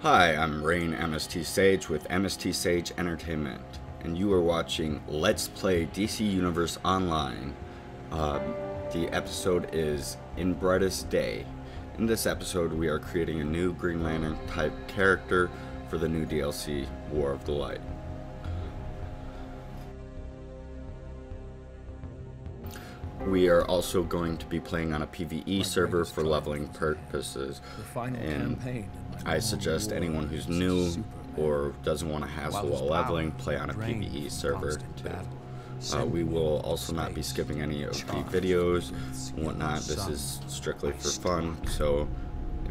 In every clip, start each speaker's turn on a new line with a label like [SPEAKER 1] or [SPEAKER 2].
[SPEAKER 1] Hi, I'm Rain MST Sage with MST Sage Entertainment, and you are watching Let's Play DC Universe Online. The episode is In Brightest Day. In this episode, we are creating a new Green Lantern type character for the new DLC, War of the Light. We are also going to be playing on a PvE server for leveling purposes, and I suggest anyone who's new or doesn't want to hassle while leveling, play on a PvE server too. We will also not be skipping any of the videos and whatnot. This is strictly for fun, so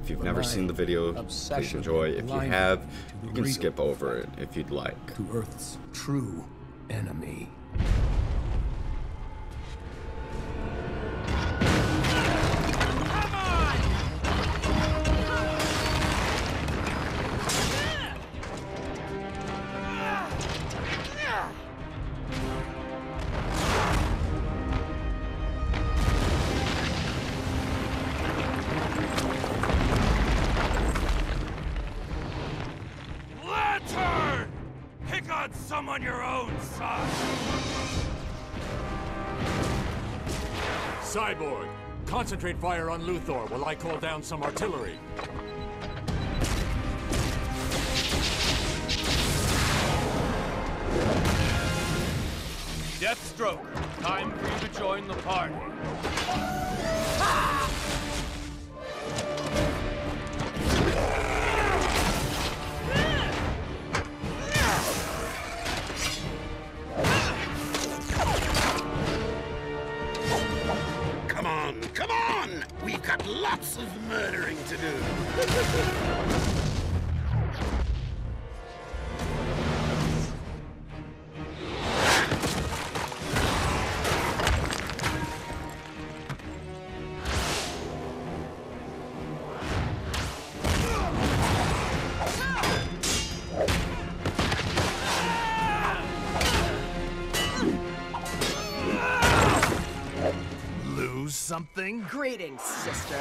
[SPEAKER 1] if you've never seen the video, please enjoy. If you have, you can skip over it if you'd like.
[SPEAKER 2] To Earth's true enemy.
[SPEAKER 3] Some on your own, son!
[SPEAKER 4] Cyborg, concentrate fire on Luthor while I call down some artillery.
[SPEAKER 3] Deathstroke, time for you to join the party.
[SPEAKER 5] Come on! We've got lots of murdering to do.
[SPEAKER 3] Something?
[SPEAKER 6] Greetings, sister.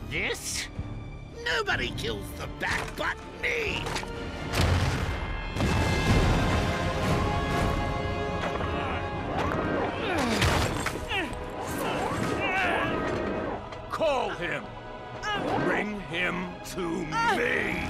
[SPEAKER 5] This? Nobody kills the Bat but me!
[SPEAKER 3] Call him! Bring him to me!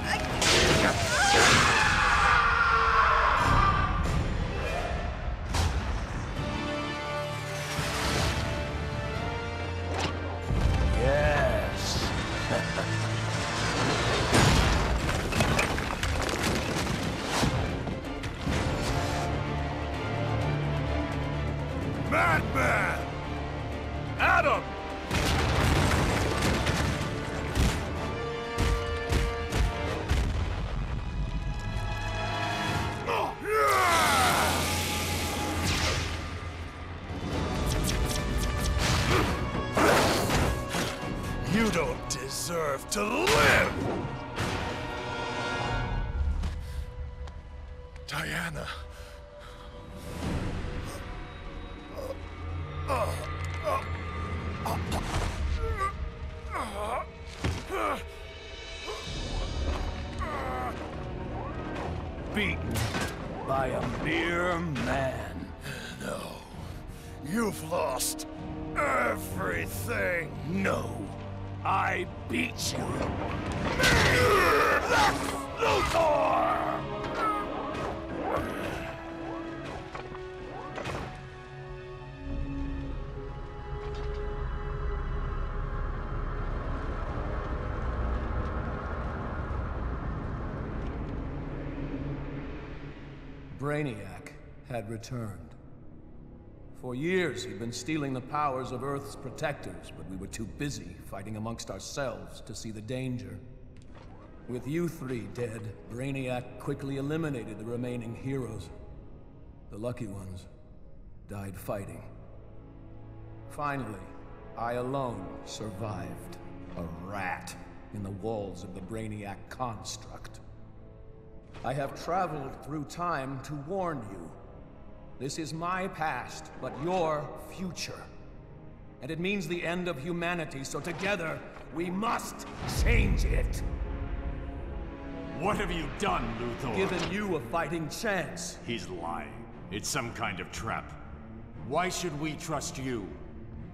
[SPEAKER 3] Madman! Adam! You don't deserve to live! Diana. Beaten by a mere man. No. You've lost everything. No. I beat you. Luthor!
[SPEAKER 2] Brainiac had returned. For years, he'd been stealing the powers of Earth's protectors, but we were too busy fighting amongst ourselves to see the danger. With you three dead, Brainiac quickly eliminated the remaining heroes. The lucky ones died fighting. Finally, I alone survived. A rat in the walls of the Brainiac construct. I have traveled through time to warn you. This is my past, but your future. And it means the end of humanity, so together, we must change it.
[SPEAKER 4] What have you done, Luthor?
[SPEAKER 2] Given you a fighting chance.
[SPEAKER 4] He's lying. It's some kind of trap. Why should we trust you?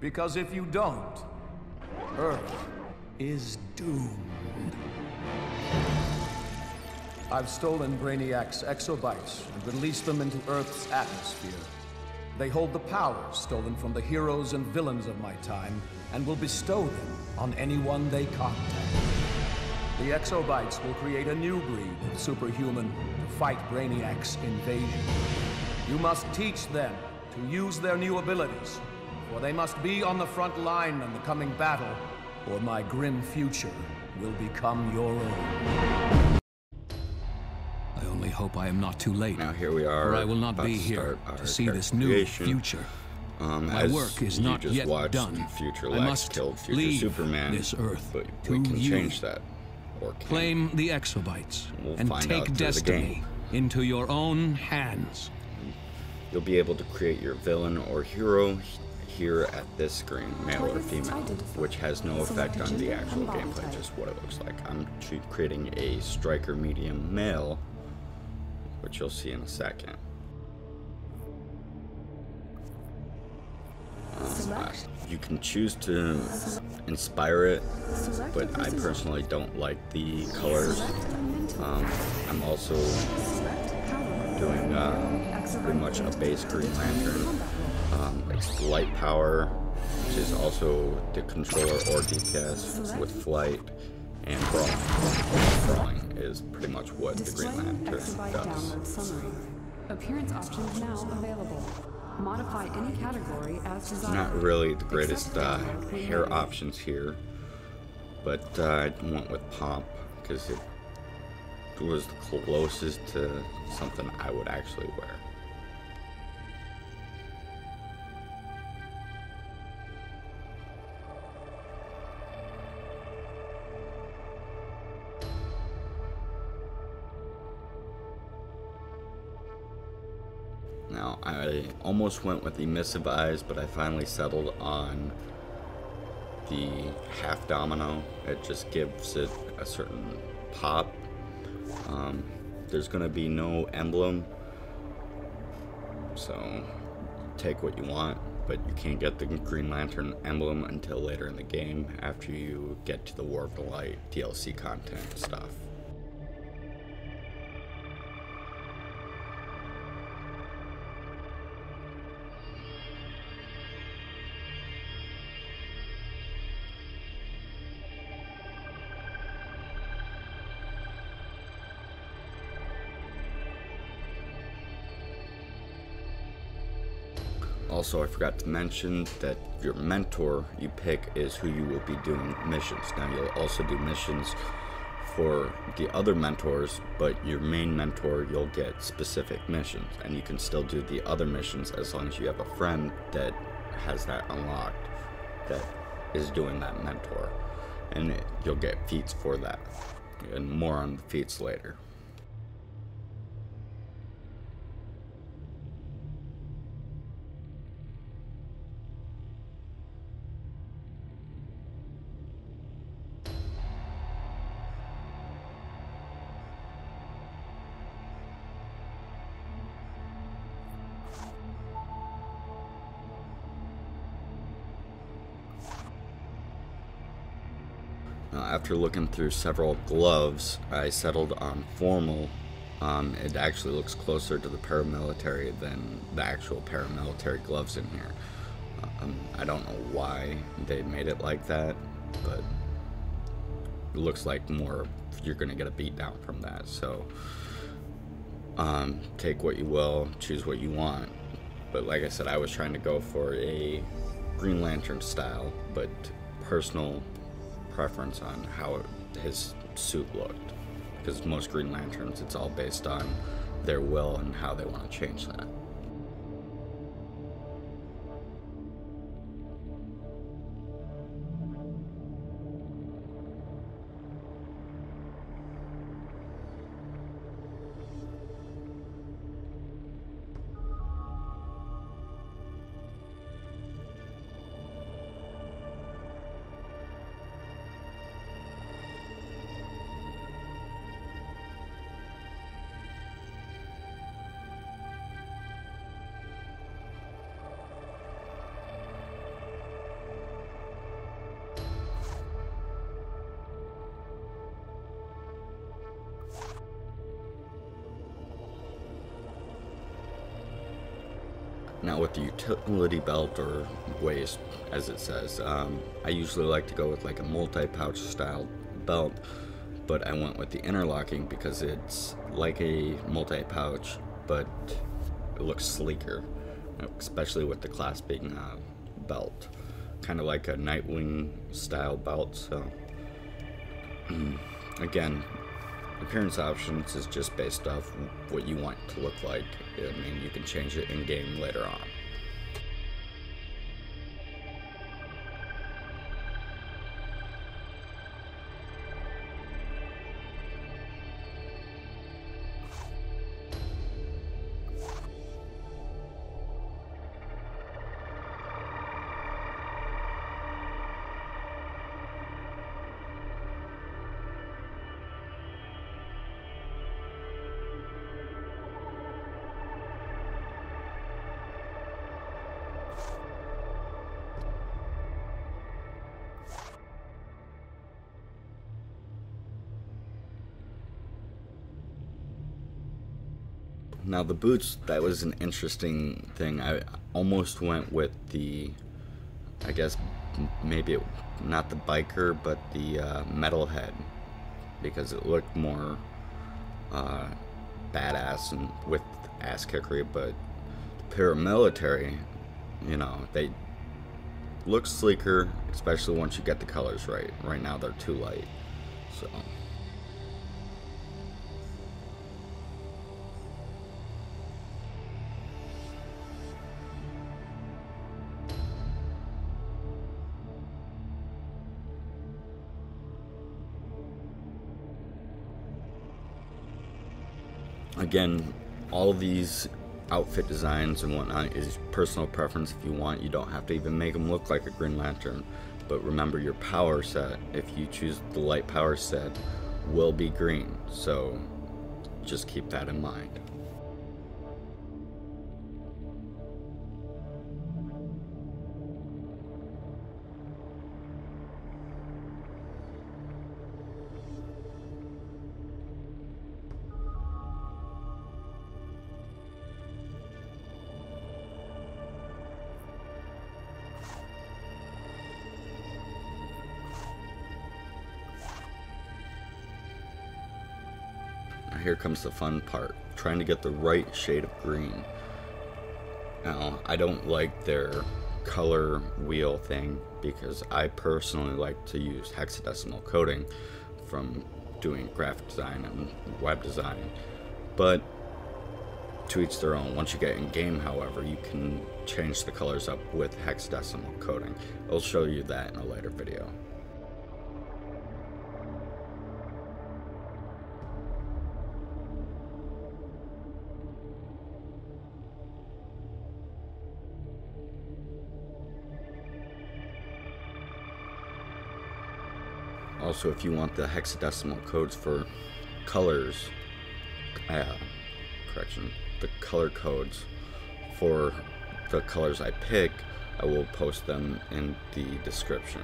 [SPEAKER 2] Because if you don't, Earth is doomed. I've stolen Brainiac's exobytes and released them into Earth's atmosphere. They hold the powers stolen from the heroes and villains of my time, and will bestow them on anyone they contact. The exobytes will create a new breed of superhuman to fight Brainiac's invasion. You must teach them to use their new abilities, for they must be on the front line in the coming battle, or my grim future will become your own. I only hope I am not too late.
[SPEAKER 1] Now here we are.
[SPEAKER 2] For I will not be here to see this new future. My work is not yet done.
[SPEAKER 1] Future
[SPEAKER 2] I
[SPEAKER 1] Lex
[SPEAKER 2] must
[SPEAKER 1] killed Future
[SPEAKER 2] leave
[SPEAKER 1] Superman,
[SPEAKER 2] this Earth
[SPEAKER 1] but
[SPEAKER 2] to
[SPEAKER 1] we can
[SPEAKER 2] you.
[SPEAKER 1] change that. Or can.
[SPEAKER 2] Claim the exobytes
[SPEAKER 1] We'll
[SPEAKER 2] and
[SPEAKER 1] find out
[SPEAKER 2] take
[SPEAKER 1] through the
[SPEAKER 2] destiny
[SPEAKER 1] game.
[SPEAKER 2] into your own hands.
[SPEAKER 1] You'll be able to create your villain or hero here at this screen, male or female, which has no effect on the actual gameplay, just what it looks like. I'm creating a striker medium male, which you'll see in a second. You can choose to inspire it, but I personally don't like the colors. I'm also doing pretty much a base Green Lantern. It's light power, which is also the controller or DPS with flight, and brawling. Brawling is pretty much what the Green Lantern does.
[SPEAKER 6] Appearance options now available. Modify any category as desired.
[SPEAKER 1] Not really the greatest hair options here, but I went with Pomp because it was the closest to something I would actually wear. Now, I almost went with emissive eyes, but I finally settled on the half domino. It just gives it a certain pop. There's going to be no emblem, so take what you want, but you can't get the Green Lantern emblem until later in the game after you get to the War of the Light DLC content stuff. Also, I forgot to mention that your mentor you pick is who you will be doing missions. Now, you'll also do missions for the other mentors, but your main mentor, you'll get specific missions, and you can still do the other missions as long as you have a friend that has that unlocked, that is doing that mentor, and you'll get feats for that, and more on the feats later. Now, after looking through several gloves, I settled on formal. It actually looks closer to the paramilitary than the actual paramilitary gloves in here. I don't know why they made it like that, but it looks like more you're gonna get a beat down from that. So take what you will, choose what you want. But like I said, I was trying to go for a Green Lantern style, but personal preference on how his suit looked, because most Green Lanterns, it's all based on their will and how they want to change that. Now with the utility belt, or waist as it says, I usually like to go with like a multi-pouch style belt, but I went with the interlocking because it's like a multi-pouch, but it looks sleeker, especially with the clasping belt, kind of like a Nightwing style belt. So again, appearance options is just based off what you want it to look like. I mean, you can change it in game later on. Now the boots, that was an interesting thing. I almost went with the, I guess maybe not the biker, but the metalhead, because it looked more badass and with ass kickery. But the paramilitary, you know, they look sleeker, especially once you get the colors right. Right now they're too light, so. Again, all these outfit designs and whatnot is personal preference. If you want, you don't have to even make them look like a Green Lantern. But remember, your power set, if you choose the light power set, will be green. So just keep that in mind. Here comes the fun part, trying to get the right shade of green. Now, I don't like their color wheel thing because I personally like to use hexadecimal coding from doing graphic design and web design, but to each their own. Once you get in game, however, you can change the colors up with hexadecimal coding. I'll show you that in a later video. Also, if you want the hexadecimal codes for colors, the color codes for the colors I pick, I will post them in the description.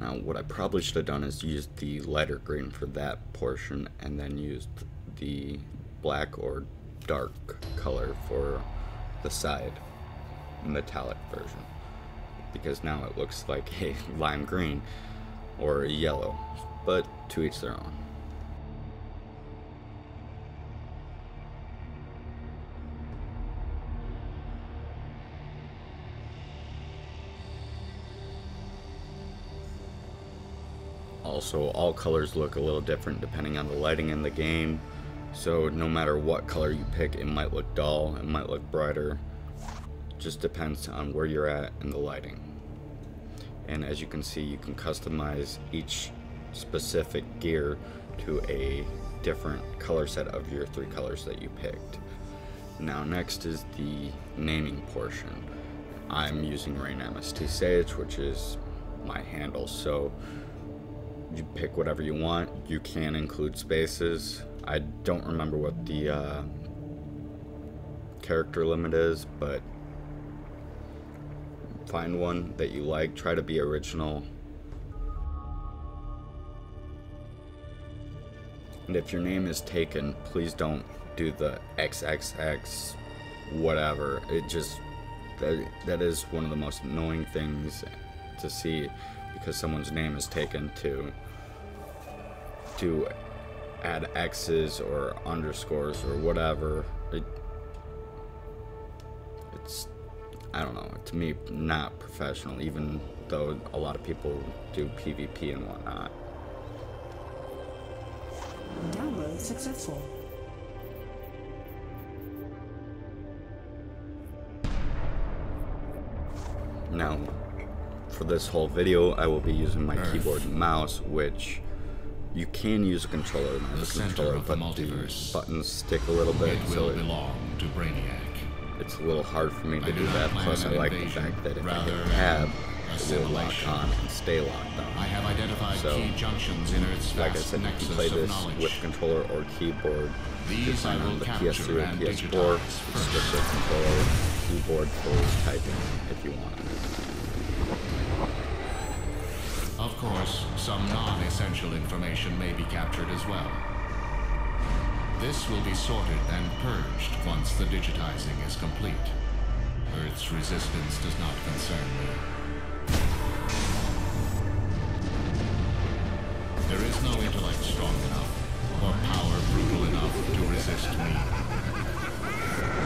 [SPEAKER 1] Now, what I probably should have done is used the lighter green for that portion, and then used the black or dark color for the side metallic version, because now it looks like a lime green or a yellow, but to each their own. Also, all colors look a little different depending on the lighting in the game, so no matter what color you pick, it might look dull, it might look brighter. Just depends on where you're at in the lighting. And as you can see, you can customize each specific gear to a different color set of your 3 colors that you picked. Now next is the naming portion. I'm using Rain MST Sage, which is my handle, so you pick whatever you want. You can include spaces. I don't remember what the character limit is, but find one that you like. Try to be original. And if your name is taken, please don't do the XXX whatever. It just, that is one of the most annoying things to see, because someone's name is taken to add X's or underscores or whatever. It's, I don't know, to me, not professional, even though a lot of people do PvP and whatnot.
[SPEAKER 6] Download successful.
[SPEAKER 1] Now, for this whole video, I will be using my keyboard and mouse, which you can use a controller. Now, the controller, but the buttons stick a little bit, so
[SPEAKER 7] to Brainiac.
[SPEAKER 1] It's a little hard for me to do that. Plus, I like the fact that if I hit tab, it will lock on and stay locked on.
[SPEAKER 7] I have identified key junctions in Earth's
[SPEAKER 1] like I said, you can play this with controller or keyboard.
[SPEAKER 7] These I will
[SPEAKER 1] the
[SPEAKER 7] capture
[SPEAKER 1] PS3
[SPEAKER 7] and
[SPEAKER 1] or PS4, it's just a controller, keyboard for typing if you want.
[SPEAKER 7] Of course, some non-essential information may be captured as well. This will be sorted and purged once the digitizing is complete. Earth's resistance does not concern me. There is no intellect strong enough, or power brutal enough to resist me.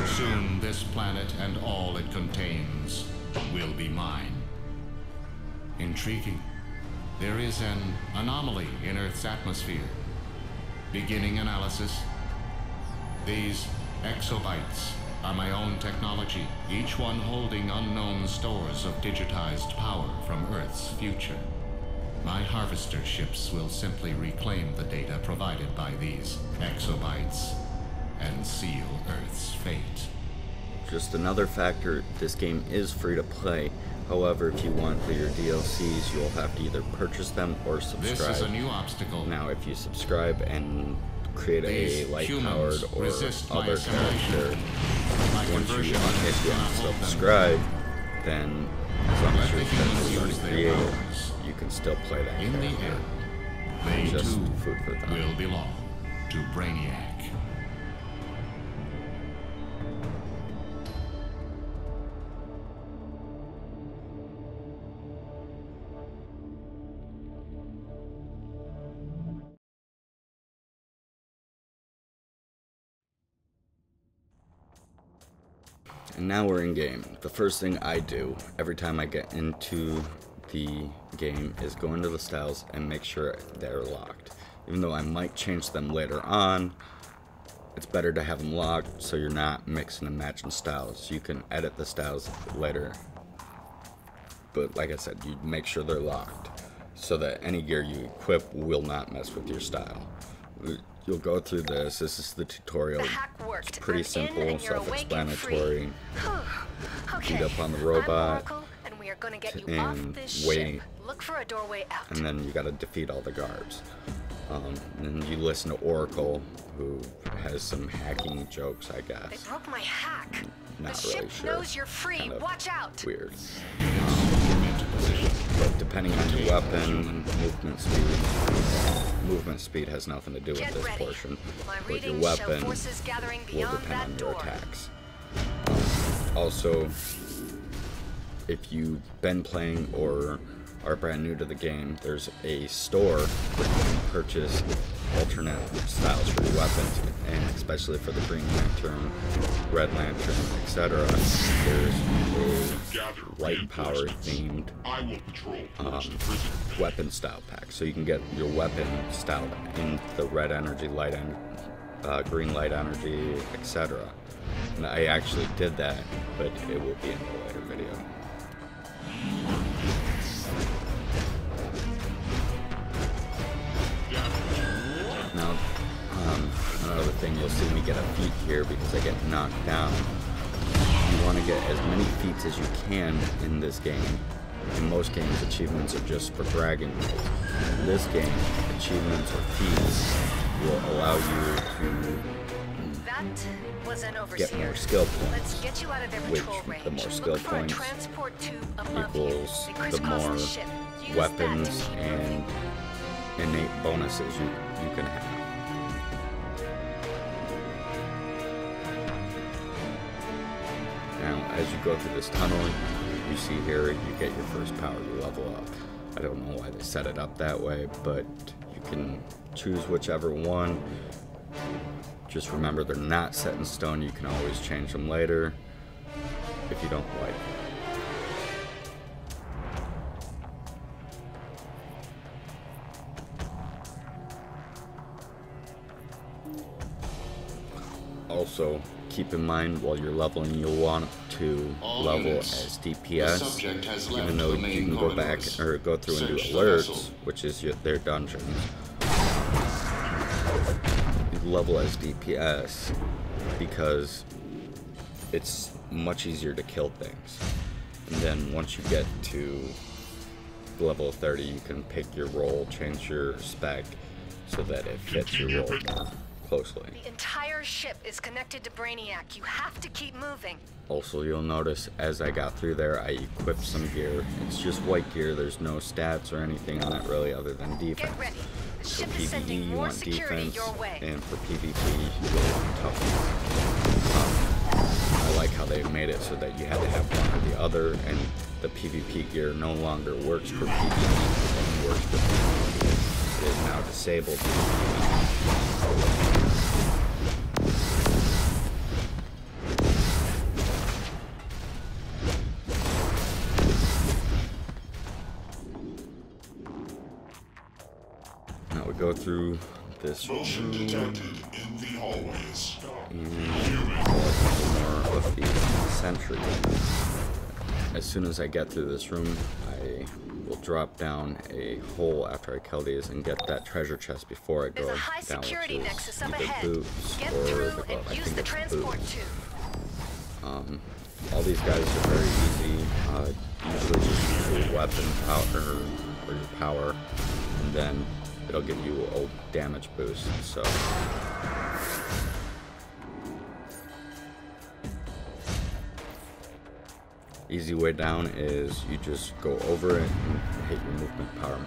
[SPEAKER 7] Soon, this planet and all it contains will be mine. Intriguing. There is an anomaly in Earth's atmosphere. Beginning analysis. These exobytes are my own technology, each one holding unknown stores of digitized power from Earth's future. My harvester ships will simply reclaim the data provided by these exobytes and seal Earth's fate.
[SPEAKER 1] Just another factor, this game is free to play. However, if you want your DLCs, you'll have to either purchase them or subscribe.
[SPEAKER 7] This is a new obstacle.
[SPEAKER 1] Now, if you subscribe and create a light-powered or other character, once you unsubscribe, then as long as your character is already created, you can still play that
[SPEAKER 7] in
[SPEAKER 1] character.
[SPEAKER 7] The end, they
[SPEAKER 1] just
[SPEAKER 7] too
[SPEAKER 1] food for thought.
[SPEAKER 7] will belong to Brainiac.
[SPEAKER 1] And now we're in game. The first thing I do every time I get into the game is go into the styles and make sure they're locked. Even though I might change them later on, it's better to have them locked so you're not mixing and matching styles. You can edit the styles later, but like I said, you make sure they're locked so that any gear you equip will not mess with your style. You'll go through this. This is the tutorial. It's pretty simple, self-explanatory. Beat up on the robot and wait.
[SPEAKER 8] Look for a doorway out.
[SPEAKER 1] And then you gotta defeat all the guards. And then you listen to Oracle, who has some hacking jokes, I guess.
[SPEAKER 8] They broke my hack.
[SPEAKER 1] Not
[SPEAKER 8] the
[SPEAKER 1] really
[SPEAKER 8] ship
[SPEAKER 1] sure.
[SPEAKER 8] knows you're free.
[SPEAKER 1] Kind of
[SPEAKER 8] watch out.
[SPEAKER 1] Weird.
[SPEAKER 7] into position.
[SPEAKER 1] But depending on your weapon, movement speed has nothing to do with this portion. But your weapon will depend on your attacks. Also, if you've been playing or are brand new to the game, there's a store where you can purchase alternate styles for your weapons, and especially for the Green Lantern, Red Lantern, etc. There's a light power themed weapon style pack, so you can get your weapon styled in the red energy, green light energy, etc. And I actually did that, but it will be in a later video. Now, another thing, you'll see me get a feat here because I get knocked down. You want to get as many feats as you can in this game. In most games, achievements are just for bragging rights. In this game, achievements or feats will allow you to get more skill points, which the more skill points equals the more weapons and innate bonuses you can have. Now, as you go through this tunnel, you see here, you get your first power, you level up. I don't know why they set it up that way, but you can choose whichever one. Just remember, they're not set in stone. You can always change them later if you don't like them.
[SPEAKER 7] Also, keep in mind while you're leveling, you'll want to level as DPS, even though you can go back or go through and do alerts, which is their dungeons. You level as DPS because it's much easier to kill things. And then once you get to level 30, you can pick your role, change your spec so that it fits your role more closely.
[SPEAKER 8] The entire ship is connected to Brainiac. You have to keep moving.
[SPEAKER 1] Also, you'll notice as I got through there, I equipped some gear. It's just white gear. There's no stats or anything on it really other than defense.
[SPEAKER 8] Get ready. The
[SPEAKER 1] For
[SPEAKER 8] ship is sending
[SPEAKER 1] PvE, you
[SPEAKER 8] more
[SPEAKER 1] want
[SPEAKER 8] security
[SPEAKER 1] defense,
[SPEAKER 8] your way.
[SPEAKER 1] and for PvP, you want toughness. I like how they made it so that you had to have one or the other, and the PvP gear no longer works for PvE, it only works for PvP. It is now disabled. Now we go through this room and more of the sentry. As soon as I get through this room, I will drop down a hole after I kill these and get that treasure chest before I go
[SPEAKER 8] There's a high
[SPEAKER 1] down,
[SPEAKER 8] security
[SPEAKER 1] which is
[SPEAKER 8] nexus up
[SPEAKER 1] either
[SPEAKER 8] ahead.
[SPEAKER 1] boots
[SPEAKER 8] Get
[SPEAKER 1] or
[SPEAKER 8] through
[SPEAKER 1] the
[SPEAKER 8] and
[SPEAKER 1] glove. I
[SPEAKER 8] use
[SPEAKER 1] think
[SPEAKER 8] the
[SPEAKER 1] it's
[SPEAKER 8] transport
[SPEAKER 1] boots.
[SPEAKER 8] tube.
[SPEAKER 1] All these guys are very easy. Usually just use your weapon power or your power, and then it'll give you a damage boost. So easy way down is you just go over it and hit your movement power,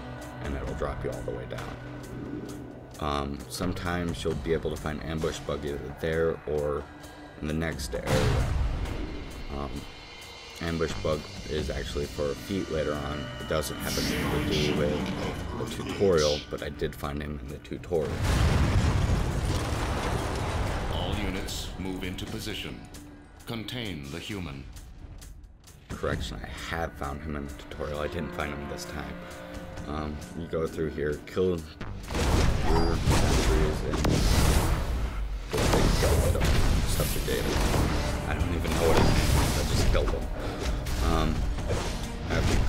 [SPEAKER 1] and it'll drop you all the way down. Sometimes you'll be able to find ambush bug either there or in the next area. Ambush bug is actually for a feat later on. It doesn't have anything to do with the tutorial, but I did find him in the tutorial.
[SPEAKER 7] All units move into position. Contain the human.
[SPEAKER 1] Correction, I have found him in the tutorial. I didn't find him this time. You go through here, kill your sentries, and get rid of subjugated. I don't even know what his name is. I just killed him. After you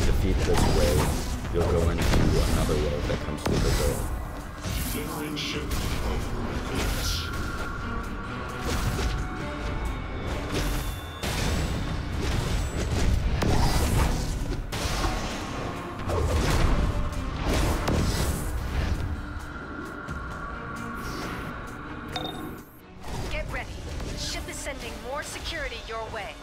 [SPEAKER 1] defeat this wave, you'll go into another wave that comes through the door.
[SPEAKER 3] Generation of goods.
[SPEAKER 8] Get ready. The ship is sending more security your way.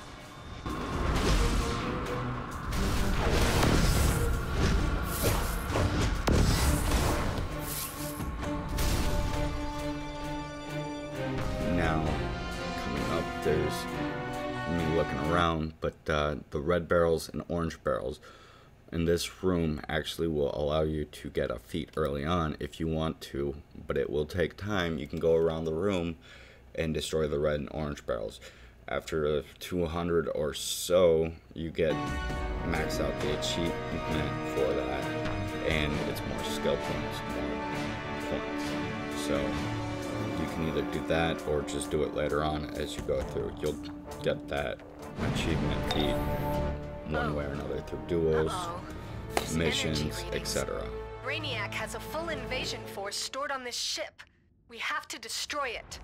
[SPEAKER 1] looking around, but the red barrels and orange barrels in this room actually will allow you to get a feat early on if you want to, but it will take time. You can go around the room and destroy the red and orange barrels. After 200 or so, you get max out the achievement for that, and it's more skill points, more points. So you can either do that or just do it later on as you go through. You'll get that achievement feat one way or another through duels, missions, etc.
[SPEAKER 8] Brainiac has a full invasion force stored on this ship. We have to destroy it.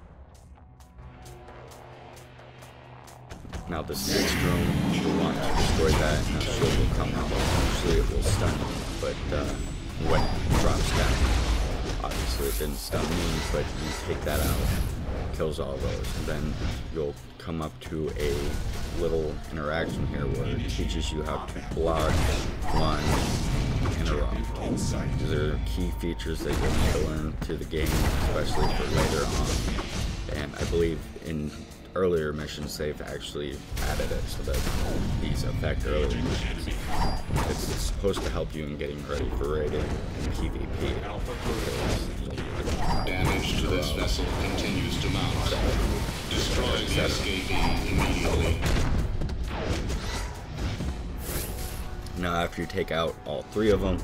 [SPEAKER 1] Now the sixth room, you'll want to destroy that, and a shield will come out. Usually it will stun you, but when it drops down, obviously it didn't stun me, but you take that out, kills all those, and then you'll come up to a little interaction here where it teaches you how to block, lunge, interrupt. These are key features that you'll need to learn through the game, especially for later on. And I believe in earlier missions they've actually added it so that these affect earlier missions. It's supposed to help you in getting ready for raiding and PvP.
[SPEAKER 7] Damage to this vessel continues to mount. Destroy the escapee immediately.
[SPEAKER 1] Now after you take out all three of them,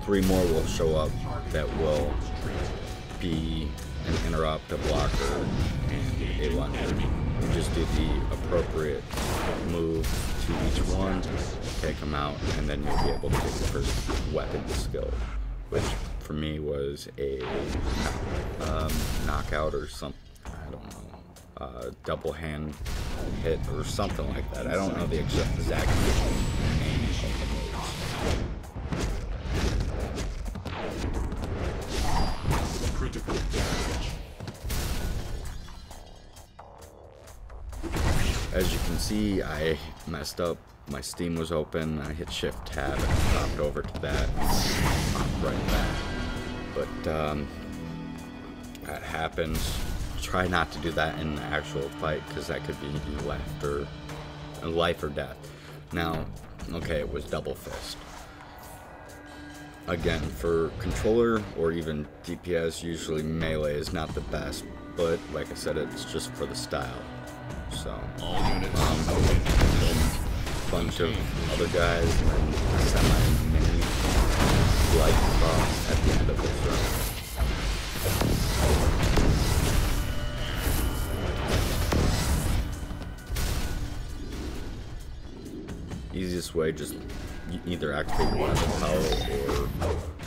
[SPEAKER 1] 3 more will show up that will be an interrupt, a blocker, and a lunger. You just do the appropriate move to each one, take them out, and then you'll be able to take the first weapon skill, which for me was a knockout or something, I don't know, double hand hit or something like that. I don't know the exact name of the moves.
[SPEAKER 3] Critical damage.
[SPEAKER 1] As you can see, I messed up. My Steam was open. I hit Shift Tab and popped over to that. Right back. But that happens. Try not to do that in the actual fight because that could be life or death. Now, okay, it was double fist. Again, for controller or even DPS, usually melee is not the best, but like I said, it's just for the style. So,
[SPEAKER 7] All units
[SPEAKER 1] a bunch of other guys and semi-mini light cross at the end of this run. Easiest way, just either activate your weapon power or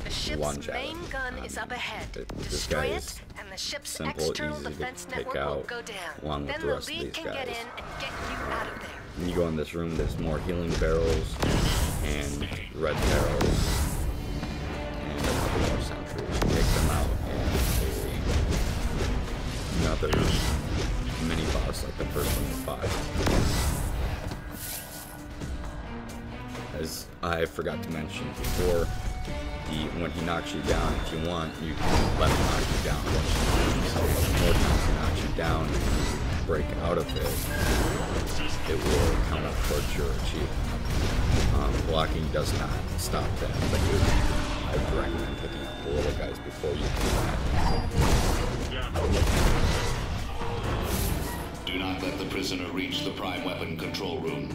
[SPEAKER 8] The ship's
[SPEAKER 1] lunge at
[SPEAKER 8] main
[SPEAKER 1] it.
[SPEAKER 8] gun is up ahead.
[SPEAKER 1] This
[SPEAKER 8] Destroy
[SPEAKER 1] guy
[SPEAKER 8] it,
[SPEAKER 1] is
[SPEAKER 8] and the ship's
[SPEAKER 1] simple,
[SPEAKER 8] external
[SPEAKER 1] easy to
[SPEAKER 8] defense
[SPEAKER 1] take
[SPEAKER 8] network will
[SPEAKER 1] out,
[SPEAKER 8] go down.
[SPEAKER 1] along with
[SPEAKER 8] Then
[SPEAKER 1] the
[SPEAKER 8] the
[SPEAKER 1] rest of
[SPEAKER 8] League
[SPEAKER 1] these
[SPEAKER 8] can get
[SPEAKER 1] guys.
[SPEAKER 8] in and get you out of there.
[SPEAKER 1] When you go in this room, there's more healing barrels and red barrels and a couple more sentries. Take them out and another mini boss like the first one you fought. As I forgot to mention before, when he knocks you down, if you want, you can let him knock you down once you knock yourself. The more times he knocks you down and you break out of it, it will count up towards your achievement. Blocking does not stop that, but I would recommend picking up the little guys before you do that.
[SPEAKER 7] Do not let the prisoner reach the prime weapon control room.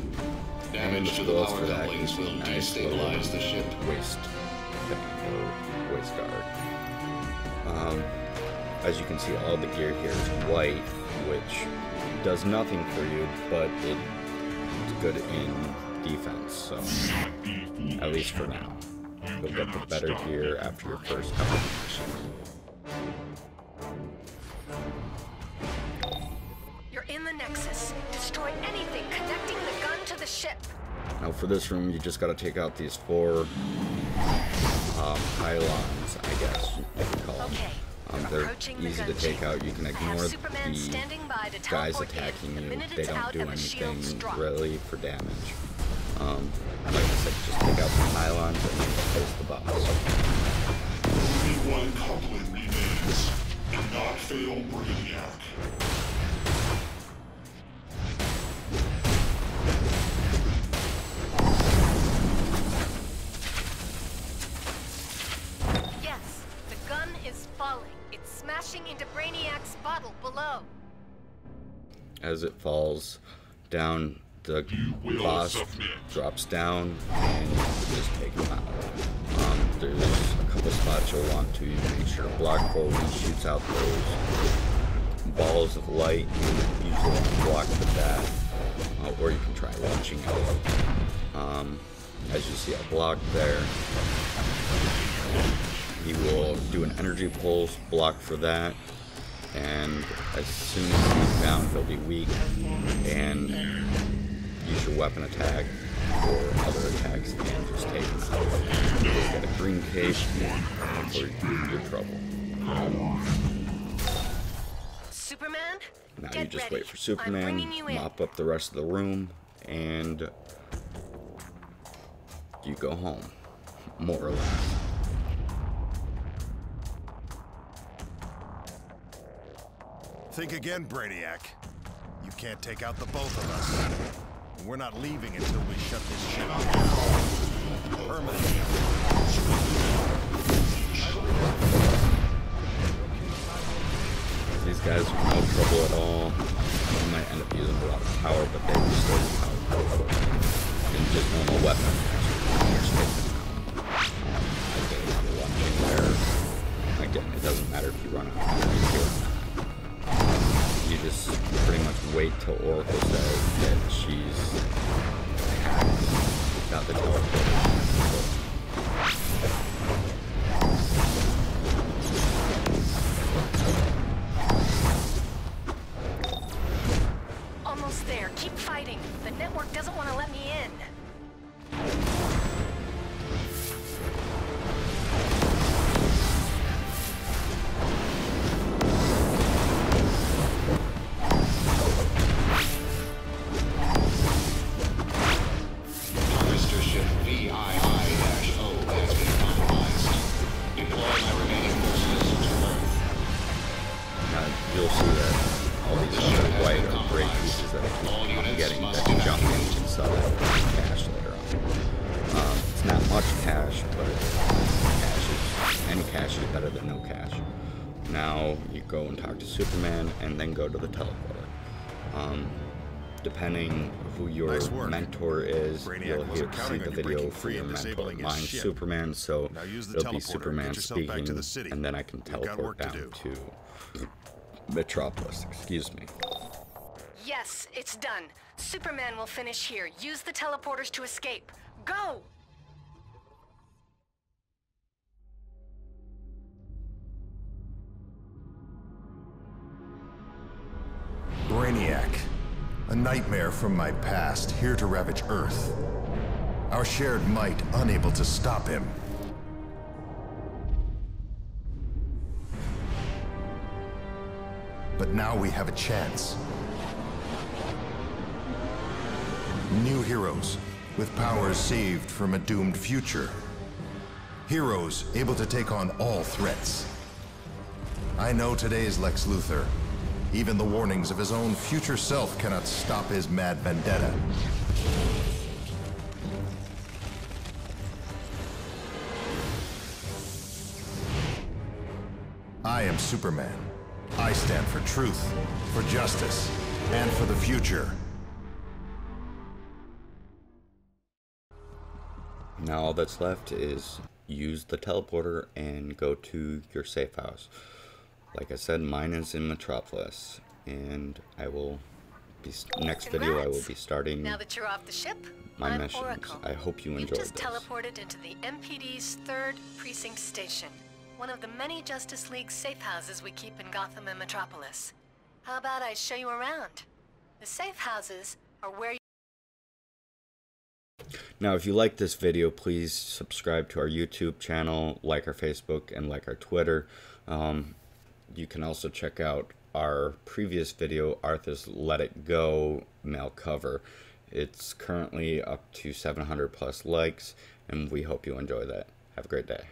[SPEAKER 7] Damage to the
[SPEAKER 1] Those
[SPEAKER 7] power
[SPEAKER 1] for that
[SPEAKER 7] couplings
[SPEAKER 1] is
[SPEAKER 7] will
[SPEAKER 1] nice
[SPEAKER 7] destabilize the ship.
[SPEAKER 1] Waist thing, or waist guard. As you can see, all the gear here is white, which does nothing for you, but it's good in defense, so at least for now. You'll get the better gear after your first couple of missions.
[SPEAKER 8] You're in the Nexus. Destroy anything connecting the gun to the ship.
[SPEAKER 1] Now for this room, you just gotta take out these 4 pylons, I guess you could call them.
[SPEAKER 8] Okay.
[SPEAKER 1] They're easy to take out. You can ignore the guys attacking you. They don't do anything really for damage. Like I said, just take out the pylons and then place the boss.
[SPEAKER 3] Only one coupling remains. Do not fail Brainiac.
[SPEAKER 8] falling. It's smashing into Brainiac's bottle below.
[SPEAKER 1] As it falls down, the boss drops down and you just take him out. There's a couple spots you'll want to make sure to block for when he shoots out those balls of light. You usually want to block with that, or you can try launching out. As you see, I blocked there. He will do an energy pulse, block for that, and as soon as he's down, he'll be weak, and use your weapon attack or other attacks and just take him out. You'll get a green cape for your trouble.
[SPEAKER 8] Superman?
[SPEAKER 1] Now
[SPEAKER 8] Get
[SPEAKER 1] you just
[SPEAKER 8] ready.
[SPEAKER 1] wait for Superman, mop up the rest of the room, and you go home, more or less.
[SPEAKER 9] Think again, Brainiac. You can't take out the both of us. We're not leaving until we shut this ship down. Permanently.
[SPEAKER 1] These guys are no trouble at all. They might end up using a lot of power, but they restore the power and just normal weapon. Again, it doesn't matter if you run out of energy or not. You just pretty much wait till Oracle says that she's got the teleporter.
[SPEAKER 8] Almost there. Keep fighting. The network doesn't want to let me in.
[SPEAKER 1] You'll see that all these other white or gray pieces that I keep getting that jump and sell that cash later on. It's not much cash, but any cash is better than no cash. Now you go and talk to Superman and then go to the teleporter. Depending who your mentor is, you'll see the video for your mentor. Mine's Superman, so it'll be Superman speaking, and then I can teleport down to Metropolis, excuse me.
[SPEAKER 8] Yes, it's done. Superman will finish here. Use the teleporters to escape. Go!
[SPEAKER 9] Brainiac, a nightmare from my past, here to ravage Earth. Our shared might, unable to stop him. But now we have a chance. New heroes, with powers saved from a doomed future. Heroes able to take on all threats. I know today's Lex Luthor. Even the warnings of his own future self cannot stop his mad vendetta. I am Superman. I stand for truth, for justice, and for the future.
[SPEAKER 1] Now all that's left is use the teleporter and go to your safe house. Like I said, mine is in Metropolis, and I will be next video I will be starting
[SPEAKER 8] now that you're off the ship,
[SPEAKER 1] my
[SPEAKER 8] I'm
[SPEAKER 1] missions.
[SPEAKER 8] Oracle.
[SPEAKER 1] I hope you enjoyed
[SPEAKER 8] You've just
[SPEAKER 1] this.
[SPEAKER 8] teleported into the MPD's 3rd Precinct Station, one of the many Justice League safe houses we keep in Gotham and Metropolis. How about I show you around? The safe houses are where you...
[SPEAKER 1] Now, if you like this video, please subscribe to our YouTube channel, like our Facebook, and like our Twitter. You can also check out our previous video, Arthur's Let It Go mail cover. It's currently up to 700 plus likes, and we hope you enjoy that. Have a great day.